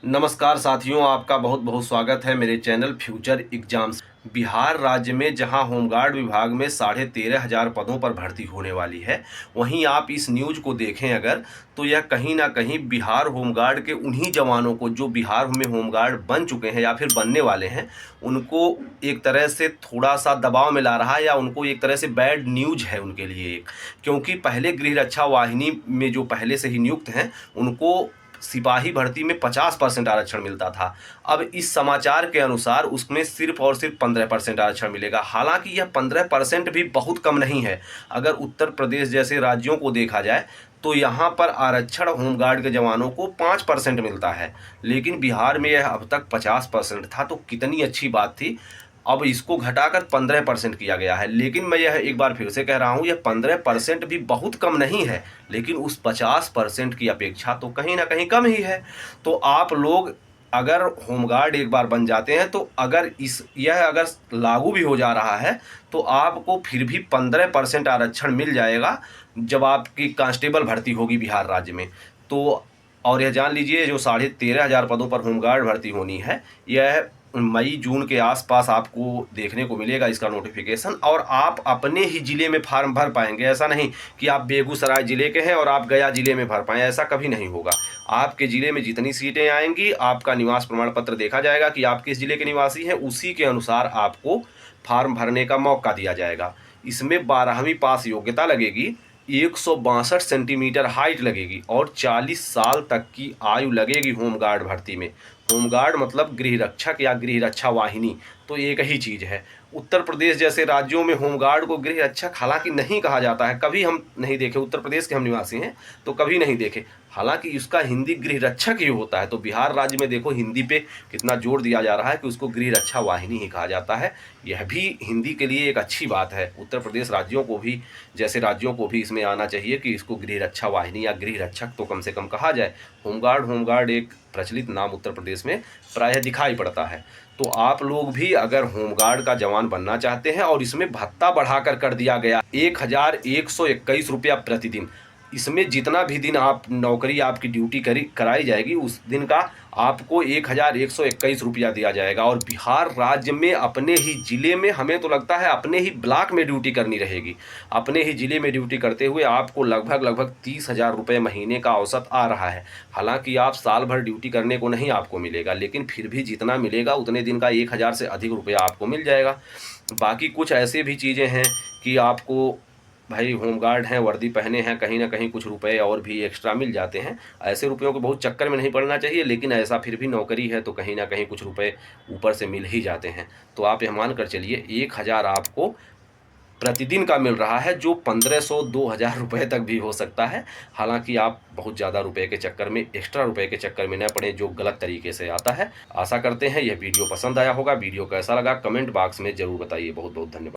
नमस्कार साथियों, आपका बहुत बहुत स्वागत है मेरे चैनल फ्यूचर एग्जाम्स। बिहार राज्य में जहां होमगार्ड विभाग में 13,500 पदों पर भर्ती होने वाली है, वहीं आप इस न्यूज़ को देखें अगर, तो यह कहीं ना कहीं बिहार होमगार्ड के उन्हीं जवानों को जो बिहार में होमगार्ड बन चुके हैं या फिर बनने वाले हैं, उनको एक तरह से थोड़ा सा दबाव में ला रहा है, या उनको एक तरह से बैड न्यूज है उनके लिए एक। क्योंकि पहले गृह रक्षा वाहिनी में जो पहले से ही नियुक्त हैं, उनको सिपाही भर्ती में 50% आरक्षण मिलता था। अब इस समाचार के अनुसार उसमें सिर्फ और सिर्फ 15% आरक्षण मिलेगा। हालांकि यह 15% भी बहुत कम नहीं है। अगर उत्तर प्रदेश जैसे राज्यों को देखा जाए तो यहाँ पर आरक्षण होमगार्ड के जवानों को 5% मिलता है, लेकिन बिहार में यह अब तक 50% था। तो कितनी अच्छी बात थी। अब इसको घटाकर 15% किया गया है, लेकिन मैं यह एक बार फिर से कह रहा हूँ, यह 15% भी बहुत कम नहीं है, लेकिन उस 50% की अपेक्षा तो कहीं ना कहीं कम ही है। तो आप लोग अगर होमगार्ड एक बार बन जाते हैं, तो अगर यह अगर लागू भी हो जा रहा है, तो आपको फिर भी 15% आरक्षण मिल जाएगा जब आपकी कांस्टेबल भर्ती होगी बिहार राज्य में। तो और यह जान लीजिए, जो 13,500 पदों पर होमगार्ड भर्ती होनी है, यह मई जून के आसपास आपको देखने को मिलेगा इसका नोटिफिकेशन। और आप अपने ही ज़िले में फार्म भर पाएंगे। ऐसा नहीं कि आप बेगूसराय ज़िले के हैं और आप गया ज़िले में भर पाएँ, ऐसा कभी नहीं होगा। आपके ज़िले में जितनी सीटें आएंगी, आपका निवास प्रमाण पत्र देखा जाएगा कि आप किस ज़िले के निवासी हैं, उसी के अनुसार आपको फार्म भरने का मौका दिया जाएगा। इसमें 12वीं पास योग्यता लगेगी, 162 सेंटीमीटर हाइट लगेगी और 40 साल तक की आयु लगेगी होमगार्ड भर्ती में। होमगार्ड मतलब गृह रक्षक या गृह रक्षा वाहिनी, तो एक ही चीज़ है। उत्तर प्रदेश जैसे राज्यों में होमगार्ड को गृह रक्षक हालांकि नहीं कहा जाता है, कभी हम नहीं देखे। उत्तर प्रदेश के हम निवासी हैं तो कभी नहीं देखे। हालांकि इसका हिंदी गृह रक्षक ही होता है। तो बिहार राज्य में देखो, हिंदी पे कितना जोर दिया जा रहा है कि उसको गृह रक्षा वाहिनी ही कहा जाता है। यह भी हिंदी के लिए एक अच्छी बात है। उत्तर प्रदेश राज्यों को भी, जैसे राज्यों को भी इसमें आना चाहिए कि इसको गृह रक्षा वाहिनी या गृह रक्षक तो कम से कम कहा जाए। होमगार्ड एक प्रचलित नाम उत्तर प्रदेश में प्रायः दिखाई पड़ता है। तो आप लोग भी अगर होमगार्ड का जवान बनना चाहते हैं, और इसमें भत्ता बढ़ाकर कर दिया गया 1,121 रुपया प्रतिदिन। इसमें जितना भी दिन आप नौकरी आपकी ड्यूटी कराई जाएगी, उस दिन का आपको 1,121 रुपया दिया जाएगा। और बिहार राज्य में अपने ही ज़िले में, हमें तो लगता है अपने ही ब्लॉक में ड्यूटी करनी रहेगी। अपने ही ज़िले में ड्यूटी करते हुए आपको लगभग 30,000 रुपये महीने का औसत आ रहा है। हालांकि आप साल भर ड्यूटी करने को नहीं आपको मिलेगा, लेकिन फिर भी जितना मिलेगा उतने दिन का 1,000 से अधिक रुपया आपको मिल जाएगा। बाकी कुछ ऐसे भी चीज़ें हैं कि आपको, भाई होमगार्ड हैं, वर्दी पहने हैं, कहीं ना कहीं कुछ रुपए और भी एक्स्ट्रा मिल जाते हैं। ऐसे रुपयों के बहुत चक्कर में नहीं पड़ना चाहिए, लेकिन ऐसा फिर भी नौकरी है तो कहीं ना कहीं कुछ रुपए ऊपर से मिल ही जाते हैं। तो आप यह मान कर चलिए 1,000 आपको प्रतिदिन का मिल रहा है, जो 1,500-2,000 रुपये तक भी हो सकता है। हालांकि आप बहुत ज़्यादा रुपए के चक्कर में, एक्स्ट्रा रुपए के चक्कर में न पड़े, जो गलत तरीके से आता है। आशा करते हैं यह वीडियो पसंद आया होगा। वीडियो कैसा लगा कमेंट बॉक्स में ज़रूर बताइए। बहुत बहुत धन्यवाद।